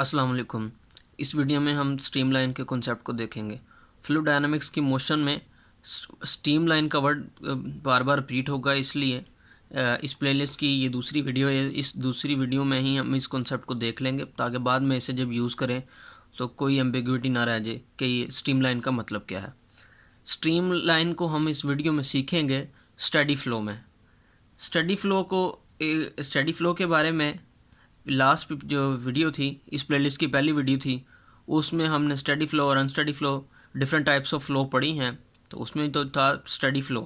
अस्सलाम वालेकुम। इस वीडियो में हम स्ट्रीमलाइन के कॉन्सेप्ट को देखेंगे। फ्लूइड डायनामिक्स की मोशन में स्ट्रीमलाइन का वर्ड बार बार रिपीट होगा, इसलिए इस प्लेलिस्ट की ये दूसरी वीडियो है। इस दूसरी वीडियो में ही हम इस कॉन्सेप्ट को देख लेंगे ताकि बाद में इसे जब यूज़ करें तो कोई एम्बिग्विटी ना रह जाए कि ये स्ट्रीमलाइन का मतलब क्या है। स्ट्रीमलाइन को हम इस वीडियो में सीखेंगे स्टडी फ़्लो में। स्टडी फ़्लो के बारे में लास्ट जो वीडियो थी, इस प्लेलिस्ट की पहली वीडियो थी, उसमें हमने स्टडी फ़्लो और unsteady flow different types of flow पढ़ी हैं। तो उसमें तो था स्टडी फ़्लो,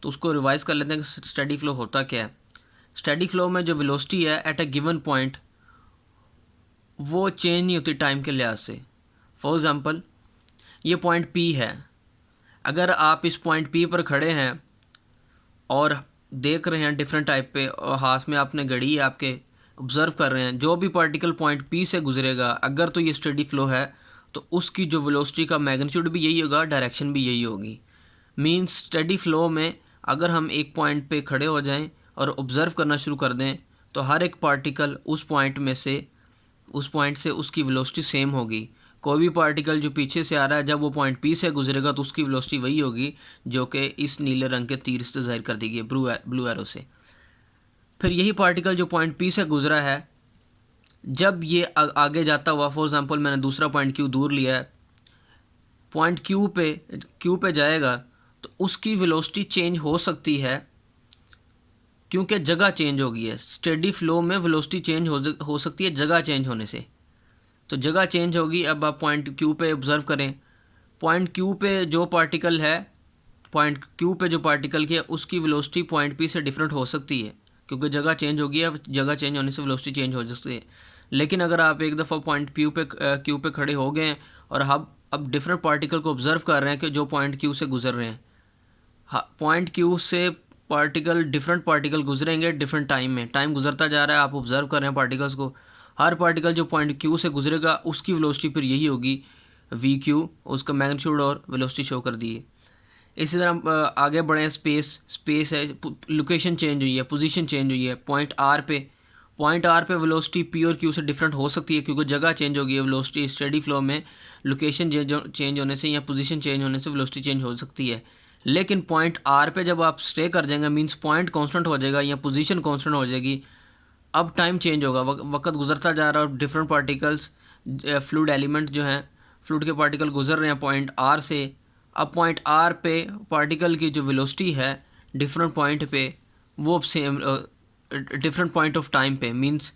तो उसको रिवाइज़ कर लेते हैं कि स्टडी फ़्लो होता क्या है। स्टडी फ़्लो में जो वेलोसिटी है एट अ गिवन पॉइंट वो चेंज नहीं होती टाइम के लिहाज से। फॉर एग्ज़ाम्पल ये पॉइंट P है, अगर आप इस पॉइंट P पर खड़े हैं और देख रहे हैं डिफरेंट टाइप पे और हाथ में आपने घड़ी आपके ऑब्ज़र्व कर रहे हैं, जो भी पार्टिकल पॉइंट P से गुजरेगा, अगर तो ये स्टडी फ़्लो है तो उसकी जो वेलोसिटी का मैग्नीट्यूड भी यही होगा, डायरेक्शन भी यही होगी। मीन्स स्टडी फ़्लो में अगर हम एक पॉइंट पे खड़े हो जाएं और ऑब्ज़र्व करना शुरू कर दें तो हर एक पार्टिकल उस पॉइंट से उसकी वेलोसिटी सेम होगी। कोई भी पार्टिकल जो पीछे से आ रहा है, जब वो पॉइंट P से गुजरेगा तो उसकी वेलोसिटी वही होगी जो कि इस नीले रंग के तीर से ज़ाहिर कर दी गई है, ब्लू एरो से। फिर यही पार्टिकल जो पॉइंट P से गुजरा है, जब ये आगे जाता हुआ, फॉर एग्ज़ाम्पल मैंने दूसरा पॉइंट Q दूर लिया है, पॉइंट Q पे जाएगा तो उसकी वेलोसिटी चेंज हो सकती है क्योंकि जगह चेंज हो गई है। स्टडी फ़्लो में वेलोसिटी चेंज हो सकती है जगह चेंज होने से। तो जगह चेंज होगी। अब आप पॉइंट Q पे ऑब्ज़र्व करें, पॉइंट Q पे जो पार्टिकल की है उसकी वेलोसिटी पॉइंट P से डिफरेंट हो सकती है क्योंकि जगह चेंज होगी है। जगह चेंज होने से वेलोसिटी चेंज हो सकती है। लेकिन अगर आप एक दफ़ा पॉइंट Q पे खड़े हो गए हैं और अब डिफरेंट पार्टिकल को ऑब्ज़र्व कर रहे हैं कि जो पॉइंट Q से गुजर रहे हैं, पॉइंट Q से डिफरेंट पार्टिकल गुजरेंगे डिफरेंट टाइम में। टाइम गुजरता जा रहा है, आप ऑब्ज़र्व कर रहे हैं पार्टिकल्स को। हर पार्टिकल जो पॉइंट Q से गुजरेगा उसकी वेलोसिटी फिर यही होगी VQ, उसका मैग्नीट्यूड और वेलोसिटी शो कर दी है। इसी तरह आगे बढ़ें, स्पेस है, लोकेशन चेंज हुई है, पोजीशन चेंज हुई है। पॉइंट R पे वेलोसिटी P और Q से डिफरेंट हो सकती है क्योंकि जगह चेंज होगी है। वेलोसिटी स्टडी फ़्लो में लोकेशन चेंज होने से या पोजीशन चेंज होने से वेलोसिटी चेंज हो सकती है। लेकिन पॉइंट R पे जब आप स्टे कर जाएंगे, मींस पॉइंट कांस्टेंट हो जाएगा या पोजीशन कांस्टेंट हो जाएगी, अब टाइम चेंज होगा, वक्त गुजरता जा रहा है और डिफरेंट पार्टिकल्स, फ्लूइड एलिमेंट जो हैं, फ्लूइड के पार्टिकल गुजर रहे हैं पॉइंट R से। अब पॉइंट R पे पार्टिकल की जो वेलोसिटी है डिफरेंट पॉइंट पे वो same different point of time पे, मींस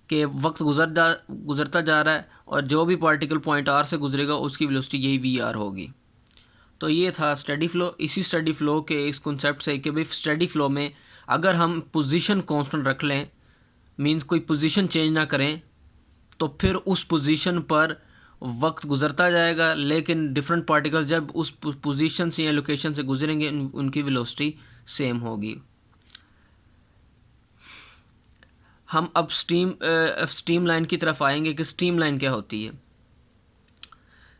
कि वक्त गुजरता जा रहा है और जो भी पार्टिकल पॉइंट R से गुजरेगा उसकी वेलोसिटी यही VR होगी। तो ये था स्टडी फ़्लो। इसी स्टडी फ़्लो के इस कॉन्सेप्ट से कि भाई स्टडी फ़्लो में अगर हम पोजीशन कांस्टेंट रख लें, मींस कोई पोजीशन चेंज ना करें, तो फिर उस पोजीशन पर वक्त गुजरता जाएगा, लेकिन डिफरेंट पार्टिकल जब उस पोजीशन से या लोकेशन से गुजरेंगे उनकी वेलोसिटी सेम होगी। हम अब स्ट्रीमलाइन की तरफ आएंगे कि स्ट्रीमलाइन क्या होती है।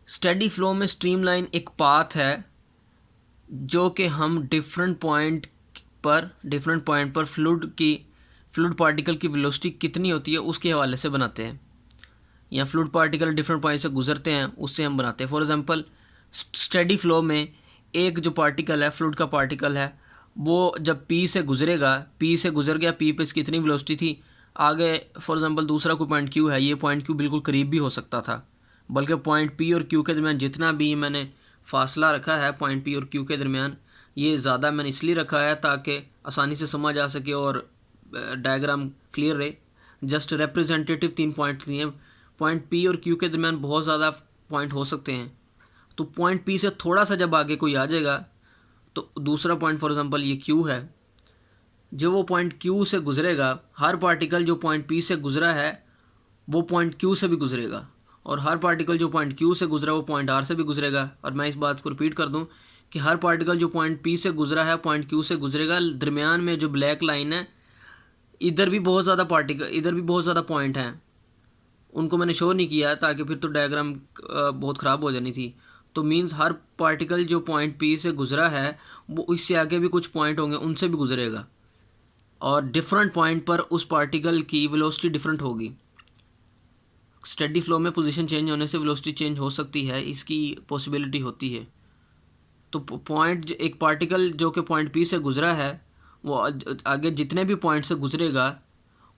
स्टडी फ़्लो में स्ट्रीमलाइन एक पाथ है जो कि हम डिफरेंट पॉइंट पर फ्लूइड पार्टिकल की वेलोसिटी कितनी होती है उसके हवाले से बनाते हैं, या फ्लूइड पार्टिकल डिफरेंट पॉइंट से गुजरते हैं उससे हम बनाते हैं। फॉर एग्ज़ाम्पल स्टडी फ़्लो में एक जो पार्टिकल है, फ्लूइड का पार्टिकल है, वो जब P से गुजर गया, P पे इसकी कितनी वेलोसिटी थी, आगे फॉर एग्ज़ाम्पल दूसरा कोई पॉइंट Q है, ये पॉइंट Q बिल्कुल करीब भी हो सकता था, बल्कि पॉइंट P और Q के दरमियान जितना भी मैंने फासला रखा है पॉइंट P और Q के दरमियान, ये ज़्यादा मैंने इसलिए रखा है ताकि आसानी से समझ आ सके और डायग्राम क्लियर रहे। जस्ट रिप्रेजेंटेटिव 3 पॉइंट दिए। पॉइंट P और Q के दरमियान बहुत ज़्यादा पॉइंट हो सकते हैं, तो पॉइंट P से थोड़ा सा जब आगे कोई आ जाएगा तो दूसरा पॉइंट, फॉर एग्ज़ाम्पल ये Q है, जो वो पॉइंट Q से गुजरेगा, हर पार्टिकल जो पॉइंट P से गुजरा है वो पॉइंट Q से भी गुजरेगा, और हर पार्टिकल जो पॉइंट Q से गुजरा वो पॉइंट R से भी गुजरेगा। और मैं इस बात को रिपीट कर दूं कि हर पार्टिकल जो पॉइंट P से गुजरा है पॉइंट Q से गुजरेगा। दरमियान में जो ब्लैक लाइन है, इधर भी बहुत ज़्यादा पॉइंट हैं, उनको मैंने शो नहीं किया ताकि फिर तो डायग्राम बहुत ख़राब हो जानी थी। तो मींस हर पार्टिकल जो पॉइंट P से गुजरा है वो इससे आगे भी कुछ पॉइंट होंगे उनसे भी गुजरेगा, और डिफरेंट पॉइंट पर उस पार्टिकल की वेलोसिटी डिफरेंट होगी। स्टेडी फ्लो में पोजीशन चेंज होने से वेलोसिटी चेंज हो सकती है, इसकी पॉसिबिलिटी होती है। तो पॉइंट, एक पार्टिकल जो कि पॉइंट पी से गुजरा है, वो आगे जितने भी पॉइंट से गुजरेगा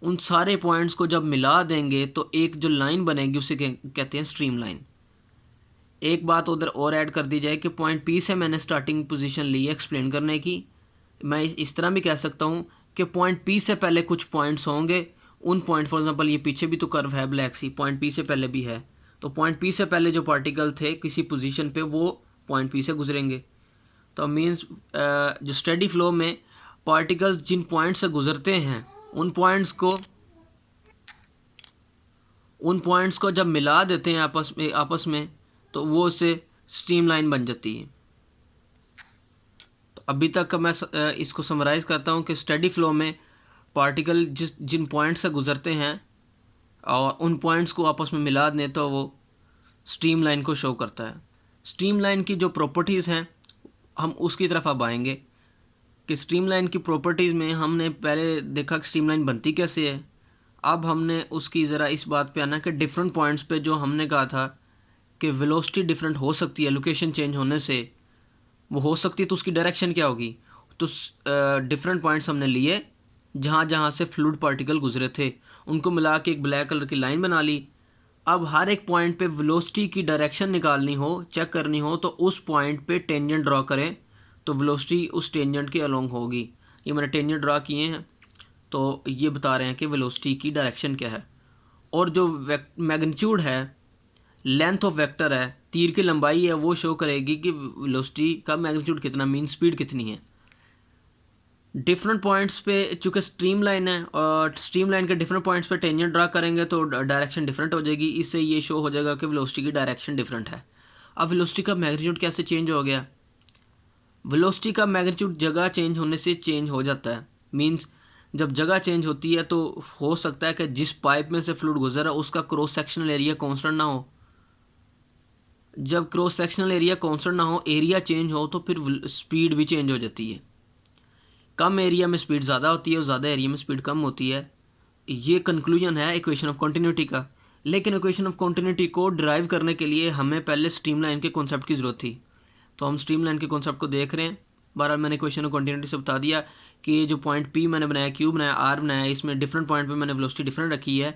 उन सारे पॉइंट्स को जब मिला देंगे तो एक जो लाइन बनेगी उसे कहते हैं स्ट्रीम लाइन। एक बात उधर और ऐड कर दी जाए कि पॉइंट पी से मैंने स्टार्टिंग पोजीशन ली है एक्सप्लेन करने की। मैं इस तरह भी कह सकता हूँ कि पॉइंट पी से पहले कुछ पॉइंट्स होंगे, उन पॉइंट, फॉर एग्जांपल ये पीछे भी तो कर्व है ब्लैक सी, पॉइंट पी से पहले भी है, तो पॉइंट पी से पहले जो पार्टिकल थे किसी पोजीशन पे वो पॉइंट पी से गुजरेंगे। तो मीन्स जो स्टेडी फ्लो में पार्टिकल्स जिन पॉइंट से गुजरते हैं उन पॉइंट्स को जब मिला देते हैं आपस में तो वो उससे स्ट्रीम लाइन बन जाती है। तो अभी तक मैं इसको समराइज़ करता हूँ कि स्टेडी फ्लो में पार्टिकल जिन पॉइंट से गुजरते हैं और उन पॉइंट्स को आपस में मिला दें तो वो स्ट्रीम लाइन को शो करता है। स्ट्रीम लाइन की जो प्रॉपर्टीज़ हैं हम उसकी तरफ अब आएंगे कि स्ट्रीम लाइन की प्रॉपर्टीज़ में हमने पहले देखा कि स्ट्रीम लाइन बनती कैसे है। अब हमने उसकी ज़रा इस बात पे आना कि डिफरेंट पॉइंट्स पे जो हमने कहा था कि वेलोसिटी डिफरेंट हो सकती है लोकेशन चेंज होने से, वो हो सकती है, तो उसकी डायरेक्शन क्या होगी। तो डिफरेंट पॉइंट्स हमने लिए जहाँ से फ्लूइड पार्टिकल गुजरे थे, उनको मिला के एक ब्लैक कलर की लाइन बना ली। अब हर एक पॉइंट पे वेलोसिटी की डायरेक्शन निकालनी हो, चेक करनी हो, तो उस पॉइंट पे टेंजेंट ड्रॉ करें तो वेलोसिटी उस टेंजेंट के अलोंग होगी। ये मैंने टेंजेंट ड्रॉ किए हैं तो ये बता रहे हैं कि वेलोसिटी की डायरेक्शन क्या है। और जो मैग्नीट्यूड है, लेंथ ऑफ वेक्टर है, तीर की लंबाई है, वो शो करेगी कि वेलोसिटी का मैग्नीट्यूड कितना, मीन स्पीड कितनी है। डिफरेंट पॉइंट्स पे चूँकि स्ट्रीम लाइन है और स्ट्रीम लाइन के डिफरेंट पॉइंट्स पे टेंजेंट ड्रा करेंगे तो डायरेक्शन डिफरेंट हो जाएगी। इससे ये शो हो जाएगा कि वेलोसिटी की डायरेक्शन डिफरेंट है। अब वेलोसिटी का मैग्नीट्यूड कैसे चेंज हो गया। वेलोसिटी का मैग्नीट्यूड जगह चेंज होने से चेंज हो जाता है। मींस जब जगह चेंज होती है तो हो सकता है कि जिस पाइप में से फ्लूइड गुजर रहा है उसका क्रॉस सेक्शनल एरिया कांस्टेंट ना हो। जब क्रॉस सेक्शनल एरिया कांस्टेंट ना हो, एरिया चेंज हो, तो फिर स्पीड भी चेंज हो जाती है। कम एरिया में स्पीड ज़्यादा होती है और ज़्यादा एरिया में स्पीड कम होती है। ये कंक्लूजन है इक्वेशन ऑफ कंटिन्यूटी का। लेकिन इक्वेशन ऑफ कंटिन्यूटी को ड्राइव करने के लिए हमें पहले स्ट्रीमलाइन के कॉन्सेप्ट की ज़रूरत थी। तो हम स्ट्रीमलाइन के कॉन्सेप्ट को देख रहे हैं। बार मैंने इक्वेशन ऑफ कंटिन्यूटी से बता दिया कि ये जो पॉइंट पी मैंने बनाया, क्यू बनाया, आर बनाया, इसमें डिफरेंट पॉइंट पे मैंने वेलोसिटी डिफरेंट रखी है।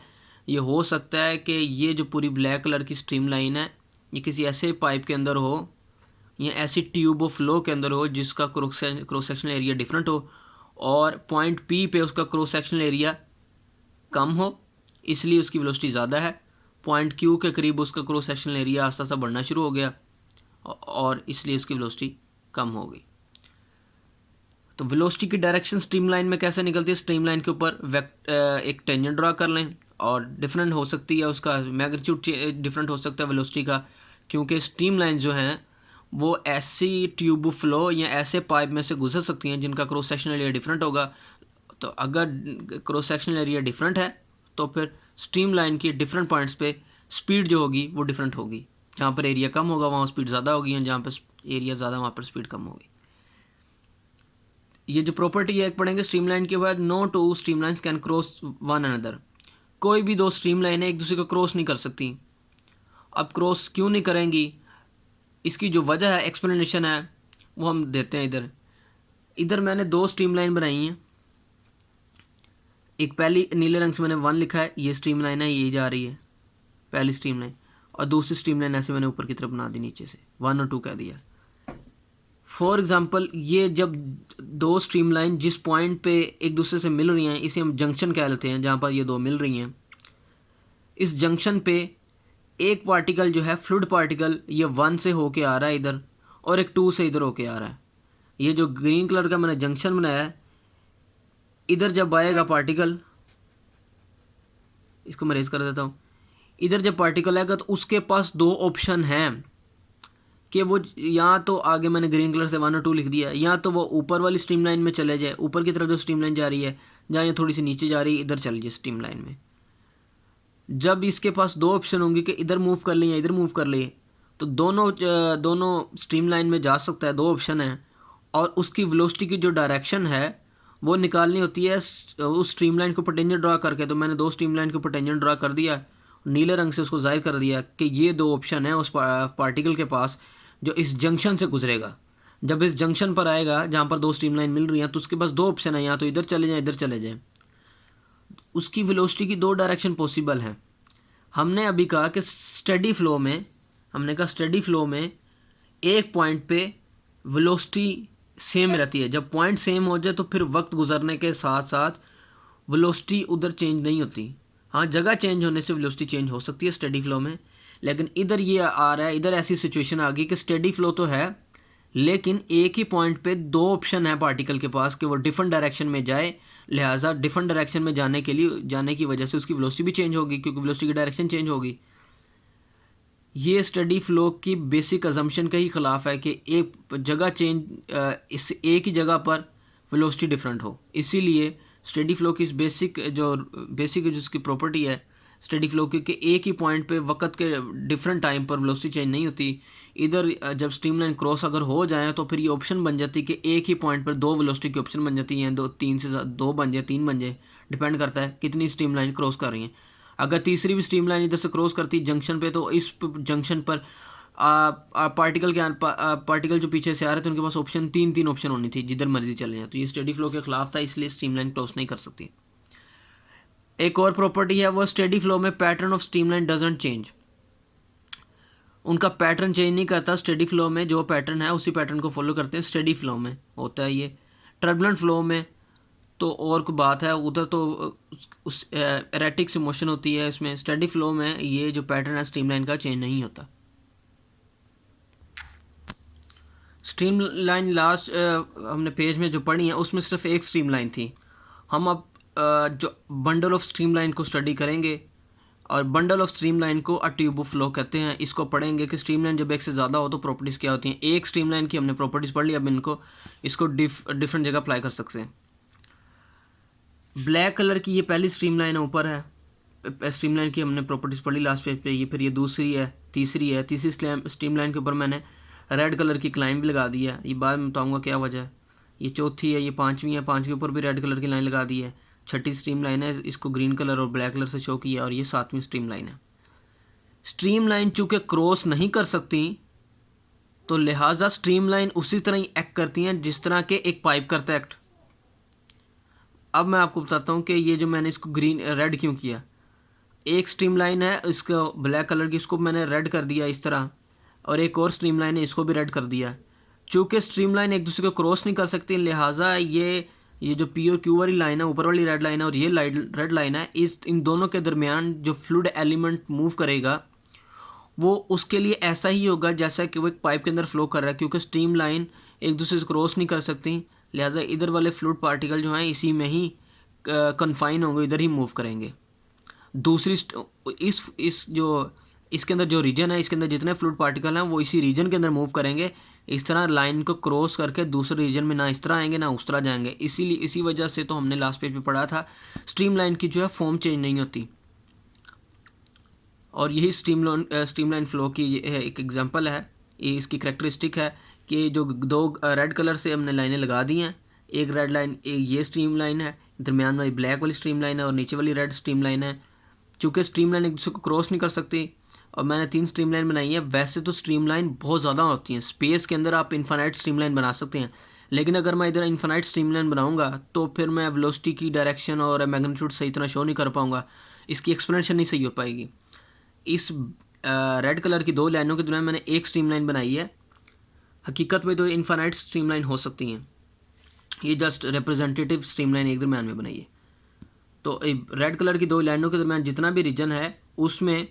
ये हो सकता है कि ये जो पूरी ब्लैक कलर की स्ट्रीमलाइन है ये किसी ऐसे पाइप के अंदर हो या ऐसी ट्यूब ऑफ फ्लो के अंदर हो जिसका क्रॉस सेक्शनल एरिया डिफरेंट हो और पॉइंट पी पे उसका क्रॉस सेक्शनल एरिया कम हो, इसलिए उसकी वेलोसिटी ज़्यादा है। पॉइंट क्यू के करीब उसका क्रॉस सेक्शनल एरिया आस्ता आस्ता बढ़ना शुरू हो गया और इसलिए उसकी वेलोसिटी कम हो गई। तो वेलोसिटी की डायरेक्शन स्ट्रीमलाइन में कैसे निकलती है। स्ट्रीमलाइन के ऊपर एक टेंजेंट ड्रा कर लें और डिफरेंट हो सकती है, उसका मैग्नीट्यूड डिफरेंट हो सकता है वेलोसिटी का, क्योंकि स्ट्रीमलाइन जो हैं वो ऐसी ट्यूब फ्लो या ऐसे पाइप में से गुजर सकती हैं जिनका क्रॉस सेक्शनल एरिया डिफरेंट होगा। तो अगर क्रॉस सेक्शनल एरिया डिफरेंट है तो फिर स्ट्रीमलाइन की डिफरेंट पॉइंट्स पे स्पीड जो होगी वो डिफरेंट होगी। जहाँ पर एरिया कम होगा वहाँ स्पीड ज़्यादा होगी और जहाँ पर एरिया ज़्यादा वहाँ पर स्पीड कम होगी। ये जो प्रॉपर्टी है एक पढ़ेंगे स्ट्रीमलाइन के बाद। No two streamlines can cross one another. कोई भी दो स्ट्रीमलाइन है एक दूसरे को क्रॉस नहीं कर सकती। अब क्रॉस क्यों नहीं करेंगी, इसकी जो वजह है, एक्सप्लेनेशन है, वो हम देते हैं इधर मैंने दो स्ट्रीमलाइन बनाई हैं। एक पहली नीले रंग से मैंने 1 लिखा है, ये स्ट्रीमलाइन है, ये जा रही है पहली स्ट्रीमलाइन, और दूसरी स्ट्रीमलाइन ऐसे मैंने ऊपर की तरफ बना दी, नीचे से 1 और 2 कह दिया। फॉर एग्जांपल ये जब दो स्ट्रीमलाइन जिस पॉइंट पे एक दूसरे से मिल रही हैं इसे हम जंक्शन कह लेते हैं, जहाँ पर ये दो मिल रही हैं। इस जंक्शन पे एक पार्टिकल जो है फ्लूइड पार्टिकल ये 1 से होके आ रहा है इधर और एक 2 से इधर होके आ रहा है। ये जो ग्रीन कलर का मैंने जंक्शन बनाया है, इधर जब आएगा पार्टिकल, इसको मैं रेज कर देता हूँ, इधर जब पार्टिकल आएगा तो उसके पास दो ऑप्शन हैं कि वो या तो आगे मैंने ग्रीन कलर से 1 और 2 लिख दिया, या तो वो ऊपर वाली स्ट्रीमलाइन में चले जाए, ऊपर की तरफ जो स्ट्रीमलाइन जा रही है, जहाँ ये थोड़ी सी नीचे जा रही है इधर चल जाए स्ट्रीमलाइन में। जब इसके पास दो ऑप्शन होंगे कि इधर मूव कर लें या इधर मूव कर लें, तो दोनों स्ट्रीमलाइन में जा सकता है, दो ऑप्शन है, और उसकी वेलोसिटी की जो डायरेक्शन है वो निकालनी होती है उस स्ट्रीमलाइन को टेंजेंट ड्रा करके। तो मैंने दो स्ट्रीमलाइन को टेंजेंट ड्रा कर दिया नीले रंग से उसको जाहिर कर दिया कि ये दो ऑप्शन है उस पार्टिकल के पास जो इस जंक्शन से गुजरेगा। जब इस जंक्शन पर आएगा जहाँ पर दो स्ट्रीमलाइन मिल रही हैं तो उसके पास दो ऑप्शन है, या तो इधर चले जाए इधर चले जाए। उसकी वेलोसिटी की दो डायरेक्शन पॉसिबल हैं। हमने अभी कहा कि स्टेडी फ्लो में, हमने कहा स्टेडी फ्लो में एक पॉइंट पे वेलोसिटी सेम रहती है। जब पॉइंट सेम हो जाए तो फिर वक्त गुजरने के साथ साथ वेलोसिटी उधर चेंज नहीं होती। हाँ, जगह चेंज होने से वेलोसिटी चेंज हो सकती है स्टेडी फ्लो में, लेकिन इधर ये आ रहा है, इधर ऐसी सिचुएशन आ गई कि स्टेडी फ्लो तो है लेकिन एक ही पॉइंट पे दो ऑप्शन है पार्टिकल के पास कि वो डिफरेंट डायरेक्शन में जाए, लिहाजा डिफरेंट डायरेक्शन में जाने की वजह से उसकी वेलोसिटी भी चेंज होगी क्योंकि वेलोसिटी की डायरेक्शन चेंज होगी। ये स्टेडी फ्लो की बेसिक अजम्पशन का ही ख़िलाफ़ है कि एक जगह चेंज इस एक ही जगह पर वेलोसिटी डिफरेंट हो। इसीलिए स्टेडी फ्लो की बेसिक जो जिसकी प्रॉपर्टी है स्टेडी फ्लो की कि एक ही पॉइंट पे वक्त के डिफरेंट टाइम पर वेलोसिटी चेंज नहीं होती। इधर जब स्ट्रीमलाइन क्रॉस अगर हो जाए तो फिर ये ऑप्शन बन जाती है कि एक ही पॉइंट पर दो वेलोसिटी की ऑप्शन बन जाती हैं, दो बन जाए, तीन बन जाए, डिपेंड करता है कितनी स्ट्रीमलाइन क्रॉस कर रही हैं। अगर तीसरी भी स्ट्रीमलाइन इधर से क्रॉस करती जंक्शन पे तो इस जंक्शन पर पार्टिकल जो पीछे से आ रहे थे उनके पास ऑप्शन तीन ऑप्शन होनी थी, जिधर मर्जी चले जाए। तो ये स्टेडी फ्लो के खिलाफ था, इसलिए स्ट्रीमलाइन क्रॉस नहीं कर सकती। एक और प्रॉपर्टी है वो स्टेडी फ्लो में pattern of streamline doesn't change. उनका पैटर्न चेंज नहीं करता। स्टेडी फ्लो में जो पैटर्न है उसी पैटर्न को फॉलो करते हैं, स्टेडी फ्लो में होता है ये। टर्बुलेंट फ्लो में तो और कोई बात है, उधर तो उस एरेटिक से मोशन होती है। इसमें स्टेडी फ्लो में ये जो पैटर्न है स्ट्रीमलाइन का चेंज नहीं होता। स्ट्रीमलाइन लास्ट हमने पेज में जो पढ़ी है उसमें सिर्फ एक स्ट्रीमलाइन थी। हम अब जो बंडल ऑफ स्ट्रीमलाइन को स्टडी करेंगे और बंडल ऑफ स्ट्रीमलाइन को अ ट्यूब ऑफ फ्लो कहते हैं। इसको पढ़ेंगे कि स्ट्रीमलाइन जब एक से ज़्यादा हो तो प्रॉपर्टीज़ क्या होती हैं। एक स्ट्रीमलाइन की हमने प्रॉपर्टीज़ पढ़ ली, अब इसको डिफरेंट जगह अप्लाई कर सकते हैं। ब्लैक कलर की ये पहली स्ट्रीमलाइन है, ऊपर है। स्ट्रीमलाइन की हमने प्रॉपर्टीज़ पढ़ी लास्ट पेज पे। ये फिर ये दूसरी है, तीसरी स्ट्रीमलाइन के ऊपर मैंने रेड कलर की लाइन भी लगा दी है। ये बाद में बताऊँगा क्या वजह है। ये चौथी है, ये पाँचवीं है, पाँच के ऊपर भी रेड कलर की लाइन लगा दी है। छठी स्ट्रीमलाइन है, इसको ग्रीन कलर और ब्लैक कलर से शो किया, और ये सातवीं स्ट्रीमलाइन है। स्ट्रीमलाइन चूँकि क्रॉस नहीं कर सकती तो लिहाजा स्ट्रीमलाइन उसी तरह ही एक्ट करती हैं जिस तरह के एक पाइप करता है एक्ट। अब मैं आपको बताता हूँ कि ये जो मैंने इसको रेड क्यों किया। एक स्ट्रीमलाइन है इसको ब्लैक कलर की, इसको मैंने रेड कर दिया इस तरह, और एक और स्ट्रीमलाइन है इसको भी रेड कर दिया। चूँकि स्ट्रीमलाइन एक दूसरे को क्रॉस नहीं कर सकती लिहाजा ये जो पी और क्यू वाली लाइन है, ऊपर वाली रेड लाइन है और ये रेड लाइन है, इन दोनों के दरमियान जो फ्लूइड एलिमेंट मूव करेगा वो उसके लिए ऐसा ही होगा जैसा कि वो एक पाइप के अंदर फ्लो कर रहा है। क्योंकि स्ट्रीमलाइन एक दूसरे से क्रॉस नहीं कर सकती लिहाजा इधर वाले फ्लूइड पार्टिकल जो हैं इसी में ही कन्फाइन होंगे, इधर ही मूव करेंगे। दूसरी इसके अंदर जो रीजन है, इसके अंदर जितने फ्लूइड पार्टिकल हैं वो इसी रीजन के अंदर मूव करेंगे। इस तरह लाइन को क्रॉस करके दूसरे रीजन में ना इस तरह आएंगे ना उस तरह जाएंगे। इसी वजह से तो हमने लास्ट पेज पे पढ़ा था स्ट्रीमलाइन की जो है फॉर्म चेंज नहीं होती। और यही स्ट्रीमलाइन फ्लो की एक एग्जांपल है। ये इसकी करैक्टरिस्टिक है कि जो दो रेड कलर से हमने लाइनें लगा दी हैं, एक रेड लाइन ये स्ट्रीमलाइन है, दरमियान वाली ब्लैक वाली स्ट्रीमलाइन है और नीचे वाली रेड स्ट्रीमलाइन है। चूँकि स्ट्रीमलाइन एक दूसरे को क्रॉस नहीं कर सकती और मैंने 3 स्ट्रीमलाइन बनाई है। वैसे तो स्ट्रीमलाइन बहुत ज़्यादा होती हैं, स्पेस के अंदर आप इन्फिनाइट स्ट्रीमलाइन बना सकते हैं, लेकिन अगर मैं इधर इन्फिनाइट स्ट्रीमलाइन बनाऊंगा तो फिर मैं वेलोसिटी की डायरेक्शन और मैग्नीट्यूड सही तरह शो नहीं कर पाऊंगा, इसकी एक्सप्लेनेशन नहीं सही हो पाएगी। इस रेड कलर की 2 लाइनों के दरमियान मैंने एक स्ट्रीमलाइन बनाई है। हकीकत में तो इन्फिनाइट स्ट्रीमलाइन हो सकती हैं, ये जस्ट रिप्रेजेंटेटिव स्ट्रीमलाइन एक दरमियान में बनाई है। तो रेड कलर की 2 लाइनों के दरमियान जितना भी रीजन है उसमें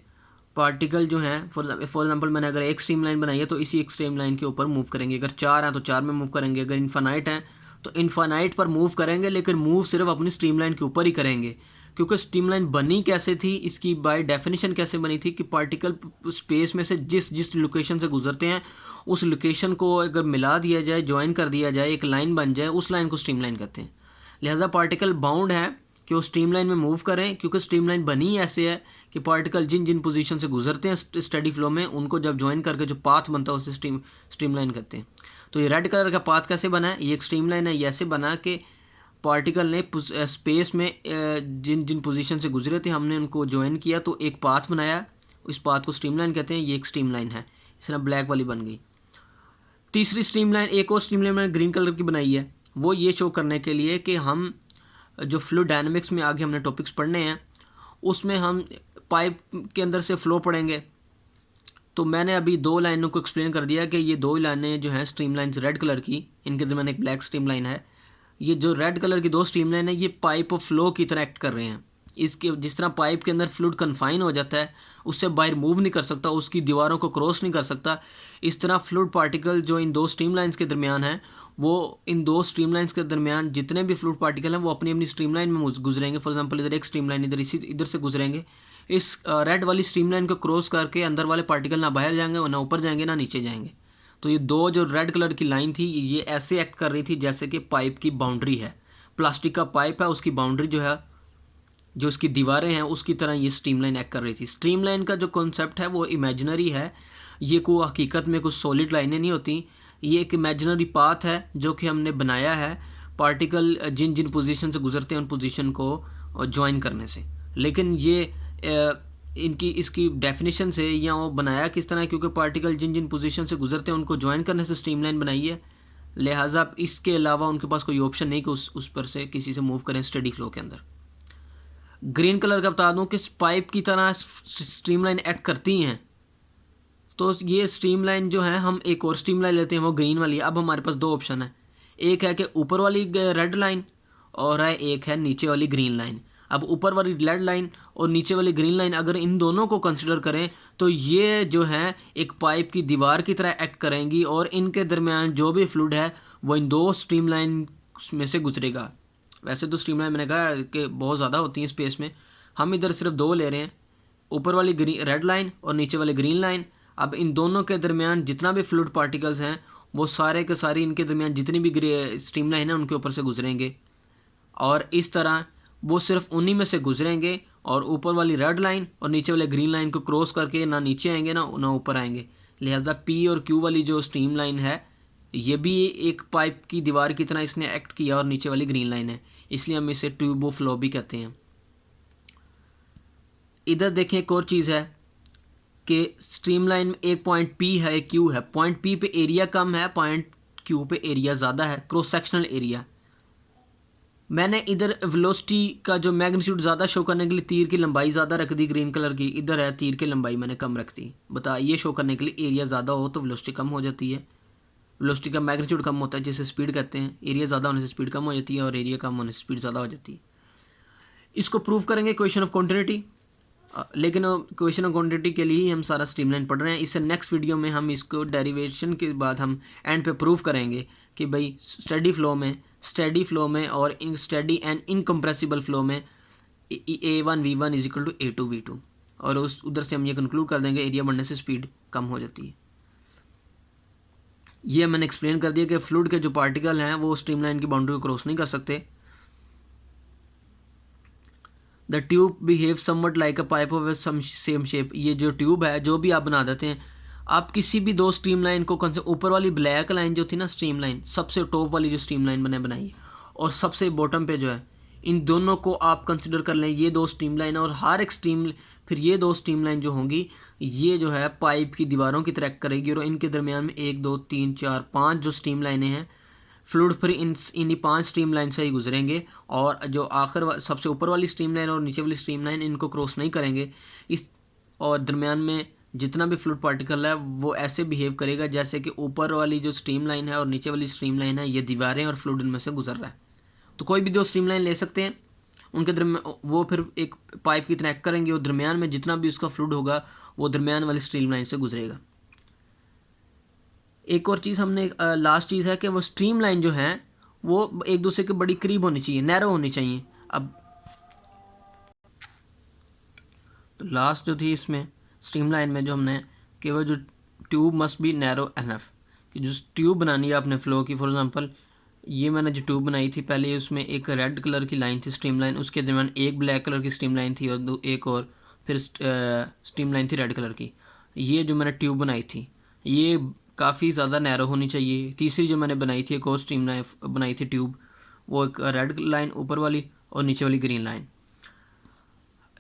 पार्टिकल जो हैं फॉर एग्जांपल मैंने अगर एक स्ट्रीमलाइन बनाई है तो इसी एक स्ट्रीमलाइन के ऊपर मूव करेंगे। अगर 4 हैं तो 4 में मूव करेंगे, अगर इन्फिनाइट हैं तो इन्फिनाइट पर मूव करेंगे, लेकिन मूव सिर्फ अपनी स्ट्रीमलाइन के ऊपर ही करेंगे। क्योंकि स्ट्रीमलाइन बनी कैसे थी, इसकी बाय डेफिनेशन कैसे बनी थी कि पार्टिकल स्पेस में से जिस लोकेशन से गुजरते हैं उस लोकेशन को अगर मिला दिया जाए, ज्वाइन कर दिया जाए, एक लाइन बन जाए, उस लाइन को स्ट्रीमलाइन कहते हैं। लिहाजा पार्टिकल बाउंड है कि वो स्ट्रीमलाइन में मूव करें, क्योंकि स्ट्रीमलाइन बनी ऐसे है कि पार्टिकल जिन पोजीशन से गुजरते हैं स्टेडी फ्लो में उनको जब ज्वाइन करके जो पाथ बनता है उसे स्ट्रीमलाइन कहते हैं। तो ये रेड कलर का पाथ कैसे बना है, ये एक स्ट्रीमलाइन है, ये ऐसे बना कि पार्टिकल ने स्पेस में जिन जिन पोजीशन से गुजरे थे हमने उनको ज्वाइन किया तो एक पाथ बनाया, इस पाथ को स्ट्रीमलाइन कहते हैं। ये एक स्ट्रीमलाइन है, इस तरह ब्लैक वाली बन गई। तीसरी स्ट्रीमलाइन, एक और स्ट्रीमलाइन मैंने ग्रीन कलर की बनाई है, वो ये शो करने के लिए कि हम जो फ्लूइड डायनामिक्स में आगे हमने टॉपिक्स पढ़ने हैं उसमें हम पाइप के अंदर से फ्लो पढ़ेंगे। तो मैंने अभी 2 लाइनों को एक्सप्लेन कर दिया कि ये 2 लाइनें जो हैं स्ट्रीमलाइंस रेड कलर की, इनके दरमियान एक ब्लैक स्ट्रीमलाइन है। ये जो रेड कलर की 2 स्ट्रीमलाइन है ये पाइप ऑफ फ्लो की तरह एक्ट कर रहे हैं। इसके जिस तरह पाइप के अंदर फ्लूइड कन्फाइन हो जाता है, उससे बाहर मूव नहीं कर सकता, उसकी दीवारों को क्रॉस नहीं कर सकता, इस तरह फ्लूइड पार्टिकल जो इन 2 स्ट्रीमलाइंस के दरमियान है वो इन 2 स्ट्रीमलाइंस के दरमियान जितने भी फ्लूइड पार्टिकल हैं वो अपनी अपनी स्ट्रीमलाइन में गुजरेंगे। फॉर एग्जांपल इधर एक स्ट्रीमलाइन इधर से गुजरेंगे, इस रेड वाली स्ट्रीमलाइन को क्रॉस करके अंदर वाले पार्टिकल ना बाहर जाएंगे और ना ऊपर जाएंगे ना नीचे जाएंगे। तो ये 2 जो रेड कलर की लाइन थी ये ऐसे एक्ट कर रही थी जैसे कि पाइप की बाउंड्री है, प्लास्टिक का पाइप है, उसकी बाउंड्री जो है, जो उसकी दीवारें हैं उसकी तरह ये स्ट्रीमलाइन एक्ट कर रही थी। स्ट्रीमलाइन का जो कॉन्सेप्ट है वो इमेजिनरी है, ये कोई हकीकत में कुछ सॉलिड लाइनें नहीं होती, ये एक इमेजिनरी पाथ है जो कि हमने बनाया है पार्टिकल जिन जिन पोजीशन से गुजरते हैं उन पोजीशन को ज्वाइन करने से। लेकिन ये इसकी डेफिनेशन से या वो बनाया किस तरह है, क्योंकि पार्टिकल जिन जिन पोजीशन से गुजरते हैं उनको ज्वाइन करने से स्ट्रीमलाइन बनाई है, लिहाजा इसके अलावा उनके पास कोई ऑप्शन नहीं कि उस पर से किसी से मूव करें स्टेडी फ्लो के अंदर। ग्रीन कलर का बता दूं कि पाइप की तरह स्ट्रीमलाइन एक्ट करती हैं। तो ये स्ट्रीमलाइन जो है हम एक और स्ट्रीमलाइन लेते हैं, वो ग्रीन वाली है। अब हमारे पास 2 ऑप्शन है, एक है कि ऊपर वाली रेड लाइन और है एक है नीचे वाली ग्रीन लाइन। अब ऊपर वाली रेड लाइन और नीचे वाली ग्रीन लाइन अगर इन दोनों को कंसिडर करें तो ये जो है एक पाइप की दीवार की तरह एक्ट करेंगी और इनके दरमियान जो भी फ्लूइड है वो इन 2 स्ट्रीमलाइन में से गुजरेगा। वैसे तो स्ट्रीमलाइन मैंने कहा कि बहुत ज़्यादा होती हैं स्पेस में, हम इधर सिर्फ 2 ले रहे हैं, ऊपर वाली रेड लाइन और नीचे वाली ग्रीन लाइन। अब इन दोनों के दरमियान जितना भी फ्लूइड पार्टिकल्स हैं वो सारे के सारे इनके दरमियान जितनी भी स्ट्रीमलाइन है उनके ऊपर से गुजरेंगे और इस तरह वो सिर्फ उन्हीं में से गुजरेंगे और ऊपर वाली रेड लाइन और नीचे वाले ग्रीन लाइन को क्रॉस करके ना नीचे आएंगे ना ऊपर आएंगे। लिहाजा पी और क्यू वाली जो स्ट्रीमलाइन है ये भी एक पाइप की दीवार की तरह इसने एक्ट किया और नीचे वाली ग्रीन लाइन है, इसलिए हम इसे ट्यूब ऑफ फ्लो भी कहते हैं। इधर देखें एक और चीज़ है कि स्ट्रीमलाइन में एक पॉइंट पी है एक क्यू है, पॉइंट पी पे एरिया कम है, पॉइंट क्यू पे एरिया ज़्यादा है, क्रॉस सेक्शनल एरिया। मैंने इधर वेलोसिटी का जो मैग्नीट्यूड ज़्यादा शो करने के लिए तीर की लंबाई ज़्यादा रख दी ग्रीन कलर की, इधर है तीर की लंबाई मैंने कम रख दी। बता ये शो करने के लिए एरिया ज़्यादा हो तो वेलोसिटी कम हो जाती है, वेलोसिटी का मैग्नीट्यूड कम होता है जिसे स्पीड कहते हैं। एरिया ज़्यादा होने से स्पीड कम हो जाती है और एरिया कम होने से स्पीड ज़्यादा हो जाती है। इसको प्रूव करेंगे क्वेश्चन ऑफ क्वांटिटी, लेकिन क्वेश्चन ऑफ क्वांटिटी के लिए ही हम सारा स्ट्रीमलाइन पढ़ रहे हैं। इससे नेक्स्ट वीडियो में हम इसको डेरिवेशन के बाद हम एंड पे प्रूव करेंगे कि भाई स्टेडी फ्लो में और स्टेडी एंड इनकम्प्रेसिबल फ्लो में A1V1 is equal to A2V2 और उधर से हम ये कंक्लूड कर देंगे एरिया बढ़ने से स्पीड कम हो जाती है। ये मैंने एक्सप्लेन कर दिया कि फ्लूइड के जो पार्टिकल हैं वो स्ट्रीमलाइन की बाउंड्री को क्रॉस नहीं कर सकते। The tube behave somewhat like a pipe of some same shape, ये जो ट्यूब है जो भी आप बना देते हैं, आप किसी भी 2 स्ट्रीमलाइन को ऊपर वाली ब्लैक लाइन जो थी ना स्ट्रीमलाइन, सबसे टॉप वाली जो स्ट्रीमलाइन मैंने बनाई है और सबसे बॉटम पे जो है, इन दोनों को आप कंसिडर कर लें, ये 2 स्ट्रीमलाइन और हर एक फिर ये 2 स्ट्रीमलाइन जो होंगी ये जो है पाइप की दीवारों की तरह करेगी और इनके दरमियान में 1 2 3 4 5 जो स्ट्रीमलाइनें हैं फ्लूइड फिर इन्हीं 5 स्ट्रीमलाइन से ही गुजरेंगे और जो आखिर सबसे ऊपर वाली स्ट्रीमलाइन और नीचे वाली स्ट्रीमलाइन इनको क्रॉस नहीं करेंगे। इस और दरमियान में जितना भी फ्लूइड पार्टिकल है वो ऐसे बिहेव करेगा जैसे कि ऊपर वाली जो स्ट्रीमलाइन है और नीचे वाली स्ट्रीमलाइन है ये दीवारें और फ्लूइड इनमें से गुजर रहा है। तो कोई भी 2 स्ट्रीमलाइन ले सकते हैं, उनके दरमियान वो फिर एक पाइप की तरह एक्ट करेंगे और दरमियान में जितना भी उसका फ्लूइड होगा वो दरमियान वाली स्ट्रीमलाइन से गुजरेगा। एक और चीज़ हमने लास्ट चीज़ है कि वो स्ट्रीमलाइन जो है वो एक दूसरे के बड़ी करीब होनी चाहिए, नैरो होनी चाहिए। अब तो लास्ट जो थी इसमें स्ट्रीमलाइन में जो हमने कि वो जो tube must be narrow enough, कि जो ट्यूब बनानी है आपने फ्लो की, फॉर एग्जांपल ये मैंने जो ट्यूब बनाई थी पहले उसमें एक रेड कलर की लाइन थी स्ट्रीमलाइन, उसके दरमियान एक ब्लैक कलर की स्ट्रीमलाइन थी और एक और फिर स्ट्रीमलाइन थी रेड कलर की। ये जो मैंने ट्यूब बनाई थी ये काफ़ी ज़्यादा नैरो होनी चाहिए। तीसरी जो मैंने बनाई थी एक और स्ट्रीमलाइन बनाई थी ट्यूब, वो एक रेड लाइन ऊपर वाली और नीचे वाली ग्रीन लाइन।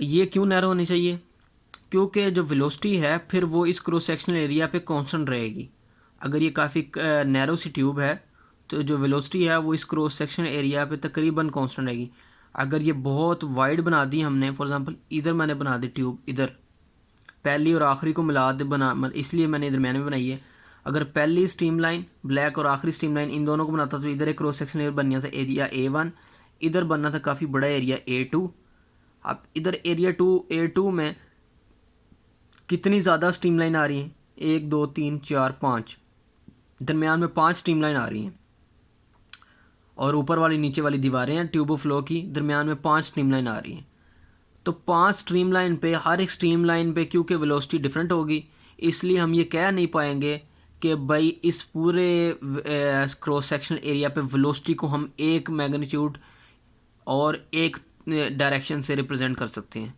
ये क्यों नैरो होनी चाहिए? क्योंकि जो वेलोसिटी है फिर वो इस क्रॉस सेक्शनल एरिया पे कांस्टेंट रहेगी। अगर ये काफ़ी नैरो सी ट्यूब है तो जो वेलोसिटी है वो इस क्रॉस सेक्शनल एरिया पे तकरीबन कांस्टेंट रहेगी। अगर ये बहुत वाइड बना दी हमने, फॉर एग्जांपल इधर मैंने बना दी ट्यूब, इधर पहली और आखिरी को मिला दे इसलिए मैंने दरमियान में बनाई है। अगर पहली स्ट्रीम लाइन ब्लैक और आखिरी स्ट्रीम लाइन इन दोनों को बनाता तो इधर एक क्रॉस सेक्शनल एरिया बनना था एरिया A1, इधर बनना था काफ़ी बड़ा एरिया A2। अब इधर एरिया A2 में कितनी ज़्यादा स्ट्रीम लाइन आ रही हैं? 1 2 3 4 5, दरमियान में 5 स्ट्रीम लाइन आ रही हैं और ऊपर वाली नीचे वाली दीवारें हैं ट्यूब ऑफ फ्लो की, दरमियान में 5 स्ट्रीम लाइन आ रही हैं। तो 5 स्ट्रीम लाइन पे, हर एक स्ट्रीम लाइन पे क्योंकि वेलोसिटी डिफरेंट होगी, इसलिए हम ये कह नहीं पाएंगे कि भाई इस पूरे क्रॉस सेक्शनल एरिया पे वेलोसिटी को हम एक मैग्नीट्यूड और एक डायरेक्शन से रिप्रेजेंट कर सकते हैं।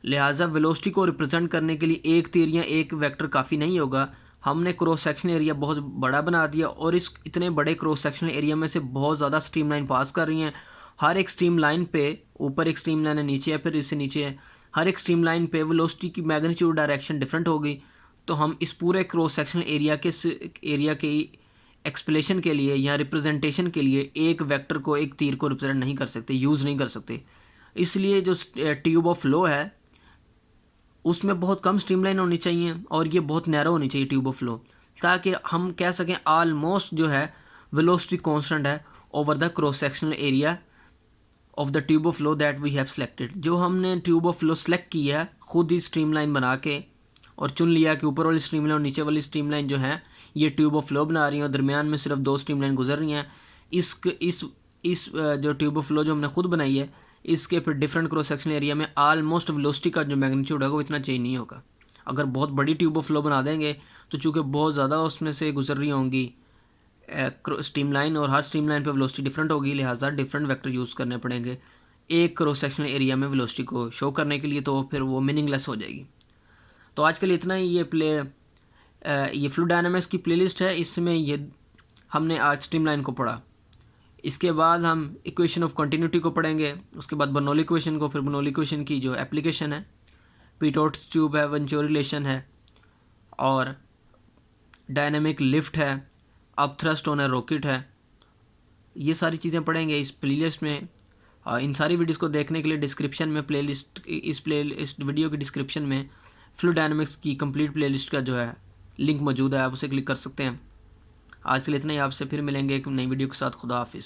लिहाजा वेलोसिटी को रिप्रेजेंट करने के लिए एक तीर या एक वेक्टर काफ़ी नहीं होगा। हमने क्रॉस सेक्शनल एरिया बहुत बड़ा बना दिया और इस इतने बड़े क्रॉस सेक्शनल एरिया में से बहुत ज़्यादा स्ट्रीम लाइन पास कर रही हैं। हर एक स्ट्रीम लाइन पे ऊपर एक स्ट्रीम लाइन है, नीचे है, फिर इससे नीचे है। हर एक स्ट्रीम लाइन पे वेलोसिटी की मैग्नीट्यूड डायरेक्शन डिफरेंट होगी। तो हम इस पूरे क्रॉस सेक्शनल एरिया के एक्सप्लेनेशन के लिए या रिप्रेजेंटेशन के लिए एक वेक्टर को, एक तीर को रिप्रेजेंट नहीं कर सकते, यूज़ नहीं कर सकते। इसलिए जो ट्यूब ऑफ फ्लो है उसमें बहुत कम स्ट्रीमलाइन होनी चाहिए और ये बहुत नैरो होनी चाहिए ट्यूब ऑफ फ्लो, ताकि हम कह सकें आलमोस्ट जो है वेलोसिटी कांस्टेंट है over the cross sectional area of the tube of flow that we have selected. जो हमने ट्यूब ऑफ फ्लो सेलेक्ट की है खुद ही स्ट्रीमलाइन बना के और चुन लिया कि ऊपर वाली स्ट्रीमलाइन और नीचे वाली स्ट्रीमलाइन जो है ये ट्यूब ऑफ फ्लो बना रही हैं और दरमियान में सिर्फ 2 स्ट्रीमलाइन गुजर रही हैं। इस जो ट्यूब ऑफ फ्लो जो हमने खुद बनाई है इसके फिर डिफरेंट क्रॉस सेक्शनल एरिया में आलमोस्ट वेलोसिटी का जो मैग्नीट्यूड होगा वो इतना चेंज नहीं होगा। अगर बहुत बड़ी ट्यूब ऑफ फ्लो बना देंगे तो चूँकि बहुत ज़्यादा उसमें से गुजर रही होंगी स्ट्रीमलाइन और हर स्ट्रीमलाइन पे वेलोसिटी डिफरेंट होगी, लिहाजा डिफरेंट वेक्टर यूज़ करने पड़ेंगे एक क्रॉस सेक्शनल एरिया में वेलोसिटी को शो करने के लिए, तो फिर वो मीनिंगलेस हो जाएगी। तो आज के लिए इतना ही। ये फ्लूइड डायनामिक्स की प्लेलिस्ट है, इसमें ये हमने आज स्ट्रीमलाइन को पढ़ा। इसके बाद हम इक्वेशन ऑफ कंटिन्यूटी को पढ़ेंगे, उसके बाद बर्नौली इक्वेशन को, फिर बर्नौली इक्वेशन की जो एप्लीकेशन है, पीटोट ट्यूब है, वेंचुरी रिलेशन है और डायनामिक लिफ्ट है, अब थ्रस्ट ऑन ए रॉकेट है। ये सारी चीज़ें पढ़ेंगे इस प्लेलिस्ट में। इन सारी वीडियोस को देखने के लिए डिस्क्रिप्शन में इस वीडियो की डिस्क्रिप्शन में फ्लूइड डायनामिक्स की कंप्लीट प्लेलिस्ट का जो है लिंक मौजूद है, आप उसे क्लिक कर सकते हैं। आज के लिए इतना ही, आपसे फिर मिलेंगे एक नई वीडियो के साथ। खुदा हाफिज़।